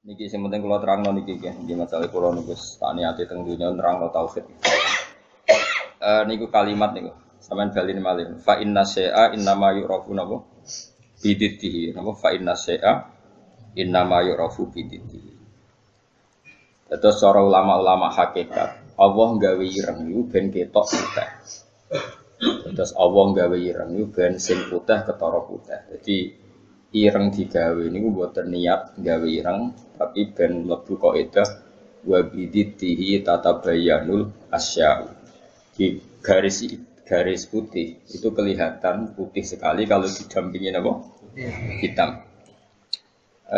Niki sing penting kula terangno niki nggih, nggih masalah kula niku tak niati teng dunya nerangno tauhid. Niku kalimat niku. Sampeyan baleni malih. Fa inna syai'a innama yu'rafu napa? Bididdihi. Napa fa inna syai'a innama yu'rafu bididdihi. Terus cara ulama-ulama hakikat, Allah gawe ireng niku ben ketok putih. Terus Allah gawe ireng niku ben sing putih ketara putih. Jadi ireng digawe niku mboten niat gawe ireng, tapi ben mlebu kaidah wa bididdihi tatabayyanul asya'. Di garis putih itu kelihatan putih sekali kalau didampingi apa? Hitam.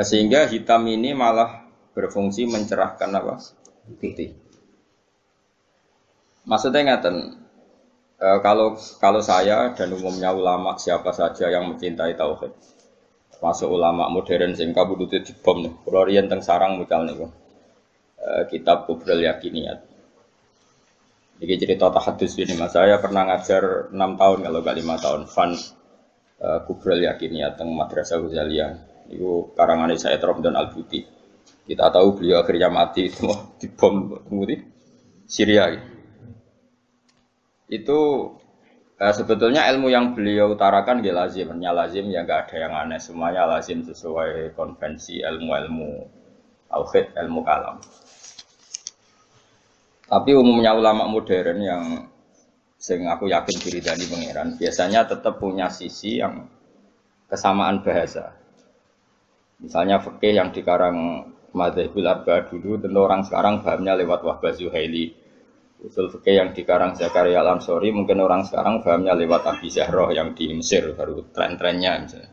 Sehingga hitam ini malah berfungsi mencerahkan apa? Putih. Maksudnya ngaten, kalau saya dan umumnya ulama siapa saja yang mencintai tauhid, masuk ulama modern sing kabudute dibom nih. Kulo riyen teng sarang mucal niku. Kitab Kubrul Yakiniyat. Ini cerita tahadus ini Mas. Saya pernah ngajar 6 tahun kalau enggak 5 tahun Fan Kubrul Yakiniyat teng Madrasah Ghazaliyah. Itu karangan Said Romdan Al-Buti. Kita tahu beliau akhirnya mati itu dibom di Syria. Itu sebetulnya ilmu yang beliau utarakan dia lazimnya lazim ya nggak ada yang aneh, semuanya lazim sesuai konvensi ilmu-ilmu tauhid, ilmu kalam. Tapi umumnya ulama modern yang sing aku yakin diridani pangeran biasanya tetap punya sisi yang kesamaan bahasa. Misalnya fikih yang dikarang Madzhabul Arba'a dulu, tentu orang sekarang pahamnya lewat Wahbah Zuhaili. Usul fikih yang dikarang Zakaria Al-Ansori mungkin orang sekarang pahamnya lewat Abi Zahroh yang di Mesir baru tren-trennya misalnya.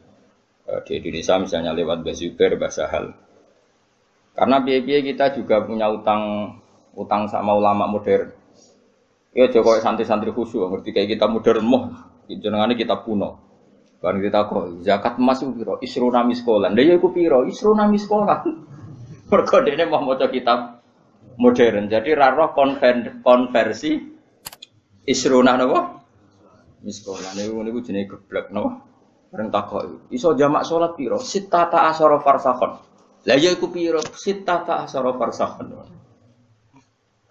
Di Indonesia misalnya lewat Bazubair, Basahal. Karena biaya kita juga punya utang sama ulama modern. Ya Jokowi santri-santri khusyuk ngerti kayak kita modern moh jenengane kita kuno. Kan kita kok zakat emas itu piro? Isruna miskolan. Lah ya iku piro? Isruna miskolan. Mergo dene mau maca kitab modern. Jadi raro konversi isruna napa? Miskolan niku jenenge geblek napa? Bareng takok iso jamak salat piro? Sittata asyara farsakhon. Lah ya iku piro? Sittata asyara farsakhon.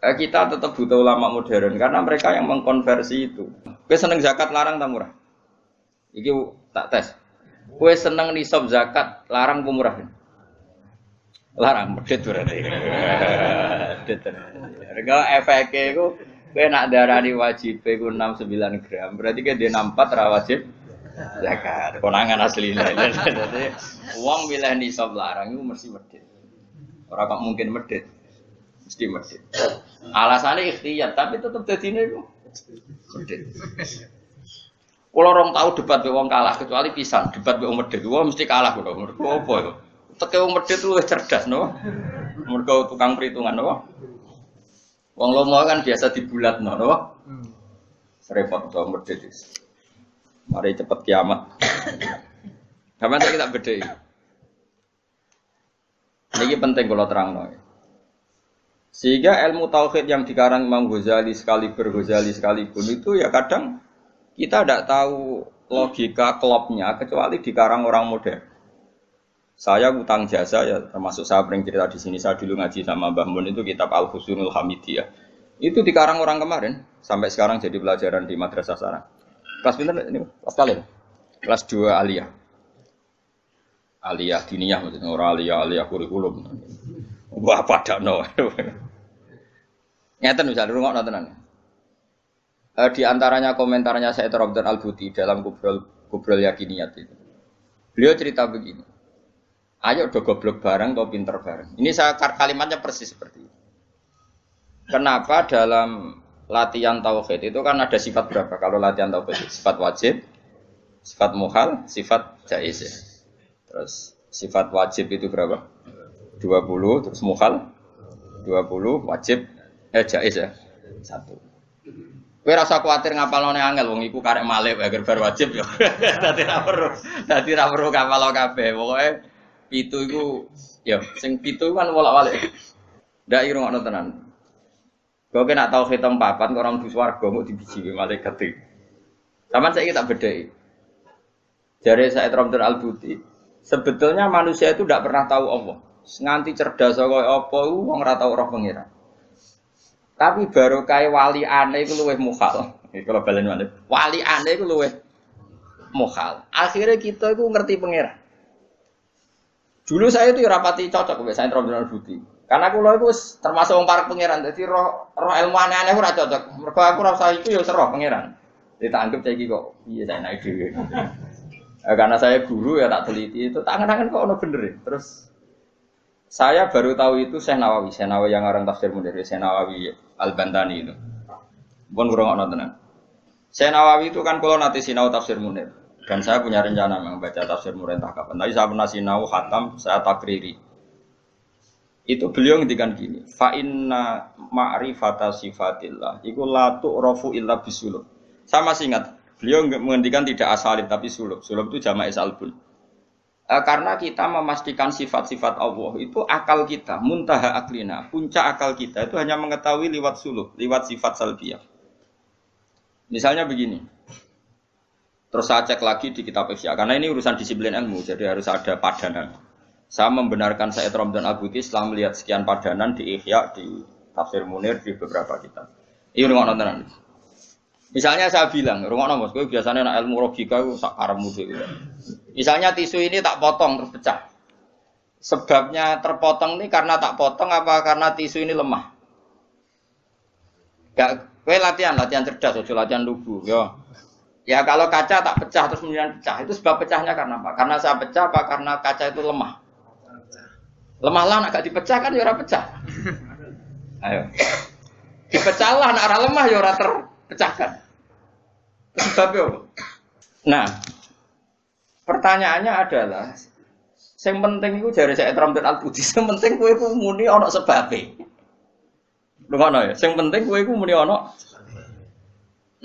Kita tetap butuh ulama modern karena mereka yang mengkonversi itu. Kowe seneng zakat larang ta murah? Iki tak tes. Kowe seneng nisab zakat larang apa murah? Larang medhit berarti. Medhit. Rega efeke iku kowe nak darani wajib iku 69 gram. Berarti ke dia 64 ra wajib zakat. Konangan asline. Dadi wong milih nisab larang iku mesti medhit. Ora kok mungkin medhit. Mesti medhit. Alasannya ikhtiyar, tapi tetap dadine iku medhit. Kulo rong tau debat mbek wong kalah, kecuali pisan debat mbek wong medhit. Wong mesti kalah kulo. Mergo apa ya? Teke wong medhit luwih cerdas no. Mergo tukang perhitungan no. Wong lomo kan biasa dibulatno no. Repot to medhit wis. Mari cepet kiamat. Kapan kita bedhei. Niki penting kula terangno. Sehingga ilmu tauhid yang dikarang Imam Ghazali sekalipun itu ya kadang kita tidak tahu logika klopnya kecuali dikarang orang modern. Saya utang jasa ya termasuk saya pernah cerita di sini, saya dulu ngaji sama Mbah Mun itu kitab Al-Husnul Hamidiyah. Itu dikarang orang kemarin sampai sekarang jadi pelajaran di madrasah sarang. Kelas pinter ini kelas kalian. Kelas 2 aliyah. Aliyah diniyah maksudnya orang aliyah kurikulum. Wah padakno. Ngeten bisa dirungokno tenan. Di antaranya komentarnya Said Romdan Al-Buti dalam Kubrul Yakiniyat itu. Beliau cerita begini. Ayo do goblok bareng atau pinter bareng. Ini saya kalimatnya persis seperti ini. Kenapa dalam latihan tauhid itu kan ada sifat berapa? Kalau latihan tauhid sifat wajib, sifat muhal, sifat jaiz. Terus sifat wajib itu berapa? 20, terus muhal 20, wajib jaiz ya 1. Kowe rasa kuwatir ngapalone angel wong iku karek malih wae bar wajib ya. Dadi ra perlu ngapalo kabeh. Pokoke 7 iku ya sing 7 kan wolak-walik. Ndak irungokno tenan. Kok nek tau hitung papat kok orang di swarga kok dibiji malaikat iki. Saman saiki tak bedheki. Jare Said Romdan Al-Buti, sebetulnya manusia itu tidak pernah tahu Allah. nganti cerdas kaya apa wong ora tau roh pangeran. Tapi baru kaya wali aneh iku luwih mukhal. Iki kalau balen maneh. Wali aneh iku luwih mukhal. Akhirnya kita itu ngerti pangeran. Dulu saya itu rapati cocok mbek saya Rombongan Budi. Karena kula iku termasuk wong parek pangeran. Dadi roh ilmu aneh-aneh ora cocok. Mergo aku rasa iku ya roh pangeran. Jadi tak anggap saiki kok piye saya naik dhewe. Karena saya guru ya tak teliti itu tangan-tangan kok ono bener ya. Terus saya baru tahu itu Syekh Nawawi yang orang tafsir Munir, Syekh Nawawi Al-Bantani itu. Pun kurang ono tenan. Syekh Nawawi itu kan kalau nanti sinau tafsir Munir dan saya punya rencana membaca tafsir Munir entah kapan. Tapi saya pernah sinau khatam, saya takriri. Itu beliau ngendikan gini, fa inna ma'rifata sifatillah iku la tu'rafu illa bisulub. Saya masih ingat beliau menghentikan tidak asalib tapi sulub. Sulub itu jamak salbun. Karena kita memastikan sifat-sifat Allah itu akal kita, muntaha aklina, puncak akal kita itu hanya mengetahui lewat sulub, lewat sifat salbiyah. Misalnya begini. Terus saya cek lagi di kitab Ihya karena ini urusan disiplin ilmu, jadi harus ada padanan. Saya membenarkan Said Ramdan Al-Buti setelah melihat sekian padanan di Ihya, di Tafsir Munir, di beberapa kitab. Ini rumah nontonan. Misalnya saya bilang, rungokno Mas, kowe biasanya nek ilmu logika iku sak karepmu dhewe. Misalnya tisu ini tak potong terus pecah. Sebabnya terpotong ini karena tak potong apa karena tisu ini lemah? Gak, kowe latihan cerdas, ojo latihan lugu, yo. Ya kalau kaca tak pecah terus kemudian pecah, itu sebab pecahnya karena apa? Karena saya pecah apa karena kaca itu lemah? Lemah lah, nak gak dipecah kan ya ora pecah. Ayo. Dipecah lah, nak ora lemah ya ora terpecahkan. Sebabnya apa? Nah, pertanyaannya adalah yang penting itu dari Said Ramdan Al-Buti, yang penting kowe iku muni ana sebabe. Lho ngono ya, yang penting kowe iku muni ana.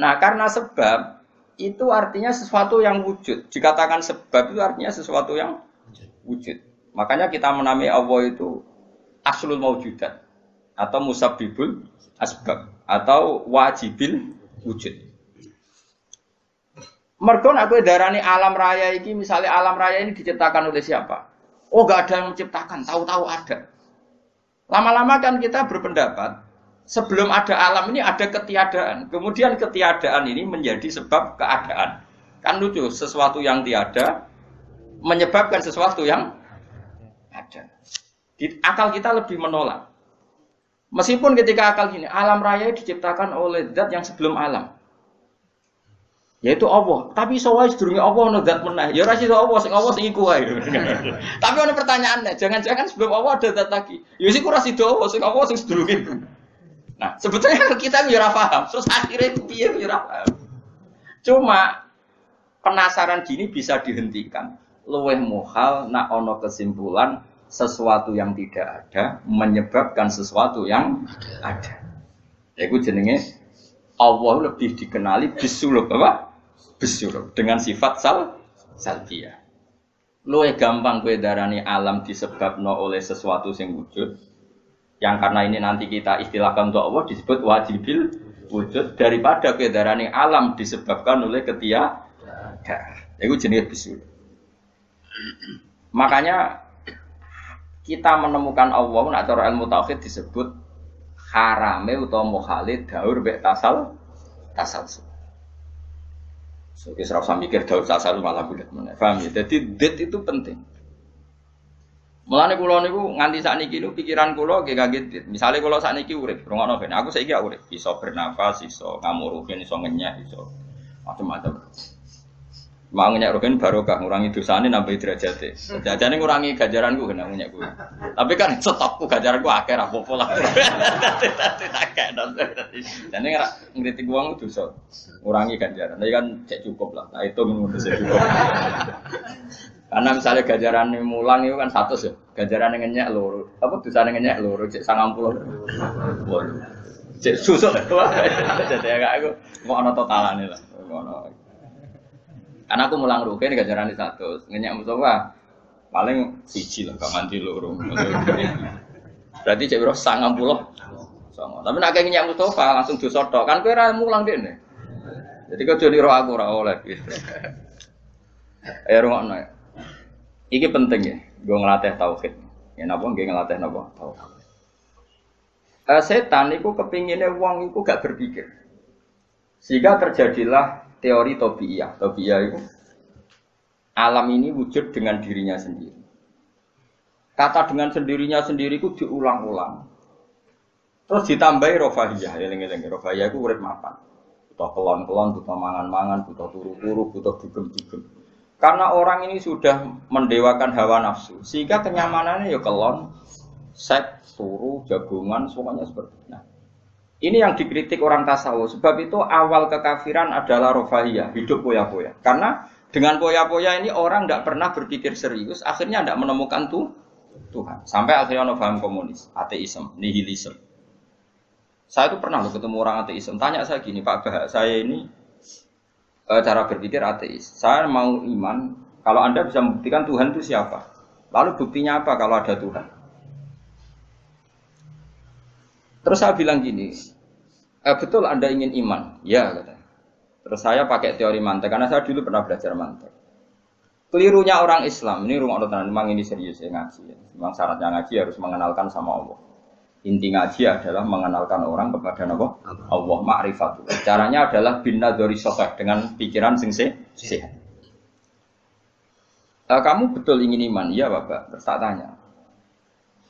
Nah, karena sebab itu artinya sesuatu yang wujud. Dikatakan sebab itu artinya sesuatu yang wujud. Makanya kita menamai Allah itu aslul maujudat atau musabbibul asbab atau wajibil wujud. Mergo nek kowe darani alam raya iki, misalnya alam raya ini diciptakan oleh siapa? Oh, enggak ada yang menciptakan, tahu-tahu ada. Lama-lama kan kita berpendapat sebelum ada alam ini ada ketiadaan. Kemudian ketiadaan ini menjadi sebab keadaan. Kan lucu, sesuatu yang tiada menyebabkan sesuatu yang ada. Akal kita lebih menolak. Meskipun ketika akal gini, alam raya diciptakan oleh zat yang sebelum alam. Yaitu Allah. Tapi soal sedurunge Allah ono zat meneh. Ya ora sida Allah sing iku wae. Tapi ono pertanyaannya, jangan-jangan sebelum Allah ada zat lagi. Ya sik ora sida Allah sing sedurunge. Nah, sebetulnya kita ya ora paham. Terus akhirnya piye ya ora paham. Cuma penasaran gini bisa dihentikan. Luweh muhal nak ono kesimpulan sesuatu yang tidak ada menyebabkan sesuatu yang ada. Yaiku jenenge Allah lebih dikenali bisulub apa? Bisulub dengan sifat salbiyah. Luwih gampang kowe darani alam disebabno oleh sesuatu yang wujud. Yang karena ini nanti kita istilahkan untuk Allah disebut wajibil wujud daripada kowe darani alam disebabkan oleh ketiadaan. Iku jenenge bisulub. Makanya kita menemukan Allah nak cara ilmu tauhid disebut harame utawa mukhalid daur mek tasalsul. So wis ora usah mikir daur tasalsul malah bulet meneh. Paham ya? Dadi det itu penting. Mulane kula niku nganti sakniki niku pikiran kula nggih kaget det. Misale kula sakniki urip, rungokno ben aku saiki urip, iso bernafas, iso ngamuruhin, iso ngenyek, iso macam-macam. Mau ngenyek roken barokah ngurangi dosane nambah derajate. Jajane ngurangi ganjaranku kena ngenyek kuwi. Tapi kan stokku ganjaranku akeh ra apa-apa lah. Dene ora ngritik wong dosa. Ngurangi ganjaran. Tapi kan cek cukup lah. Nah itu ngono sing cukup. Karena misalnya ganjarane mulang itu kan 100 ya. Ganjarane ngenyek loro. Apa dosane ngenyek loro cek 90. Cek susuk. Jadi agak aku mau ana totalane lah. Ngono. Karena aku mulang rugen ganjaran di 100, ngenyak Mustafa paling siji lah, gak mandi loro. Berarti cek biro 90. Tapi nak ngenyak Mustafa langsung dosa tok, kan kowe ora mulang dene. Jadi kau jadi roh aku ora oleh gitu. Ayo rungokno. Iki penting ya, gue ngelatih tauhid. Ya napa nggih ngelatih napa? Tawakal. Setan itu kepinginnya wong itu gak berpikir. Sehingga terjadilah teori tobiyah. Tobiyah itu alam ini wujud dengan dirinya sendiri. Kata dengan sendirinya sendiri itu diulang-ulang. Terus ditambahi rofahiyah. Eling-eling rofahiyah itu urip mapan. Butuh kelon-kelon, butuh mangan-mangan, butuh turu-turu, butuh dugem-dugem. Karena orang ini sudah mendewakan hawa nafsu. Sehingga kenyamanannya ya kelon, seks, turu, jagungan, semuanya seperti itu. Nah, ini yang dikritik orang tasawuf. Sebab itu awal kekafiran adalah rofahiyah, hidup poya-poya. Karena dengan poya-poya ini orang tidak pernah berpikir serius, akhirnya tidak menemukan Tuhan. Sampai akhirnya ono paham komunis, ateisme, nihilisme. Saya itu pernah ketemu orang ateisme. Tanya saya gini, Pak Bah, saya ini cara berpikir ateis. Saya mau iman, kalau Anda bisa membuktikan Tuhan itu siapa? Lalu buktinya apa kalau ada Tuhan? Terus saya bilang gini, betul Anda ingin iman? Ya, katanya. Terus saya pakai teori mantek, karena saya dulu pernah belajar mantek. Kelirunya orang Islam, ini rumah Allah, memang ini serius ya ngaji. Memang syaratnya ngaji harus mengenalkan sama Allah. Inti ngaji adalah mengenalkan orang kepada Allah, ma'rifatul. Caranya adalah binadori sokeh, dengan pikiran sing sehat. Kamu betul ingin iman? Iya Bapak, terus tak tanya.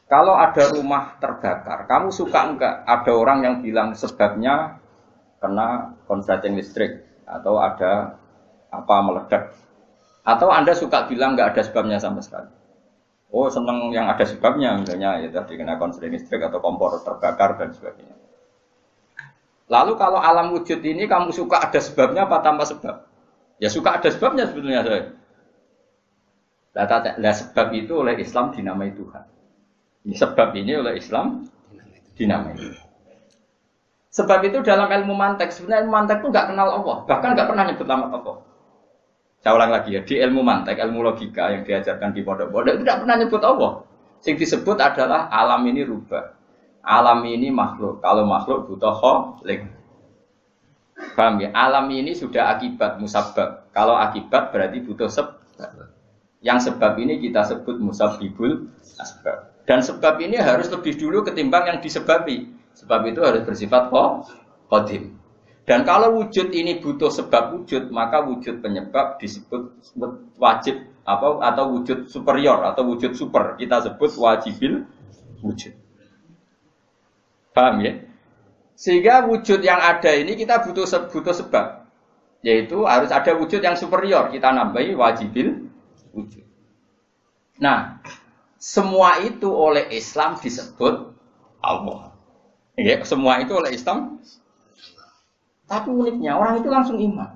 Kalau ada rumah terbakar, kamu suka enggak ada orang yang bilang sebabnya kena konsleting listrik atau ada apa meledak? Atau Anda suka bilang enggak ada sebabnya sama sekali? Oh senang yang ada sebabnya, misalnya ya tadi kena konsleting listrik atau kompor terbakar dan sebagainya. Lalu kalau alam wujud ini kamu suka ada sebabnya apa tanpa sebab? Ya suka ada sebabnya sebetulnya saya. Nah sebab itu oleh Islam dinamai Tuhan. Sebab ini oleh Islam dinamai. Sebab itu dalam ilmu mantek, sebenarnya ilmu mantek itu nggak kenal Allah, bahkan nggak pernah nyebut nama Allah. Saya ulang lagi ya, di ilmu mantek, ilmu logika yang diajarkan di pondok-pondok itu tidak pernah nyebut Allah. Yang disebut adalah alam ini rubah, alam ini makhluk. Kalau makhluk butuh khalik. Paham ya? Alam ini sudah akibat musabbab. Kalau akibat berarti butuh sebab. Yang sebab ini kita sebut musabbibul asbab. Dan sebab ini harus lebih dulu ketimbang yang disebabi. Sebab itu harus bersifat qadim. Dan kalau wujud ini butuh sebab wujud, maka wujud penyebab disebut wajib atau wujud superior atau wujud super. Kita sebut wajibil wujud. Paham ya? Sehingga wujud yang ada ini kita butuh sebab. Yaitu harus ada wujud yang superior. Kita nambahi wajibil wujud. Nah, semua itu oleh Islam disebut Allah. Ya, semua itu oleh Islam. Tapi uniknya orang itu langsung iman.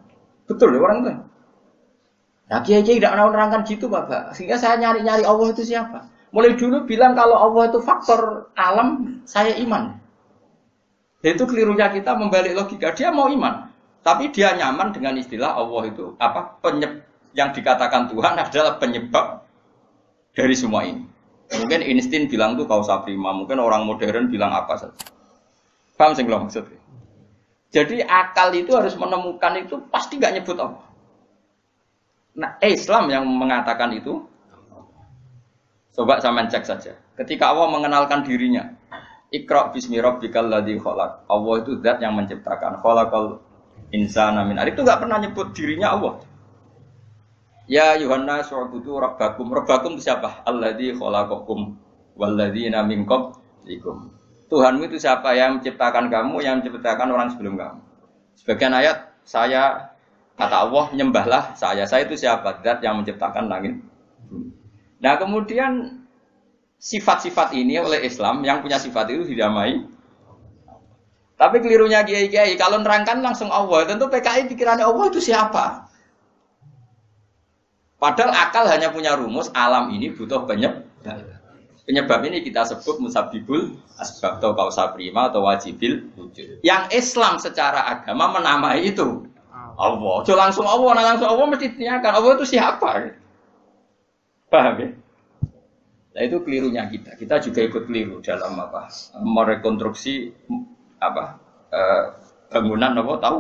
Betul ya orang itu. Nah, kiai-kiai tidak pernah menerangkan gitu, Bapak. Sehingga saya nyari-nyari Allah itu siapa. Mulai dulu bilang kalau Allah itu faktor alam, saya iman. Itu kelirunya kita membalik logika. Dia mau iman, tapi dia nyaman dengan istilah Allah itu apa? Yang dikatakan Tuhan adalah penyebab dari semua ini. Mungkin Einstein bilang itu kausa prima, mungkin orang modern bilang apa saja. Paham sih belum maksudnya? Jadi akal itu harus menemukan itu pasti nggak nyebut Allah. Nah Islam yang mengatakan itu, coba sama cek saja. Ketika Allah mengenalkan dirinya, Iqra bismi rabbikal ladzi khalaq. Allah itu zat yang menciptakan. Khalaqal insana min 'alaq. Itu nggak pernah nyebut dirinya Allah. Ya Yuhanna su'budu rabbakum. Rabbakum itu siapa? Alladzi khalaqakum walladzina min qablikum. Tuhanmu itu siapa? Yang menciptakan kamu, yang menciptakan orang sebelum kamu. Sebagian ayat saya kata Allah nyembahlah saya. Saya itu siapa? Zat yang menciptakan langit. Nah, kemudian sifat-sifat ini oleh Islam yang punya sifat itu didamai. Tapi kelirunya kiai-kiai kalau nerangkan langsung Allah, tentu PKI pikirannya Allah itu siapa? Padahal akal hanya punya rumus alam ini butuh penyebab. Penyebab ini kita sebut musabbibul asbab atau kausa prima atau wajibil wujud. Yang Islam secara agama menamai itu Allah. So langsung Allah mesti ditanyakan Allah itu siapa? Paham ya? Nah itu kelirunya kita. Kita juga ikut keliru dalam apa? Merekonstruksi apa? Bangunan apa tahu?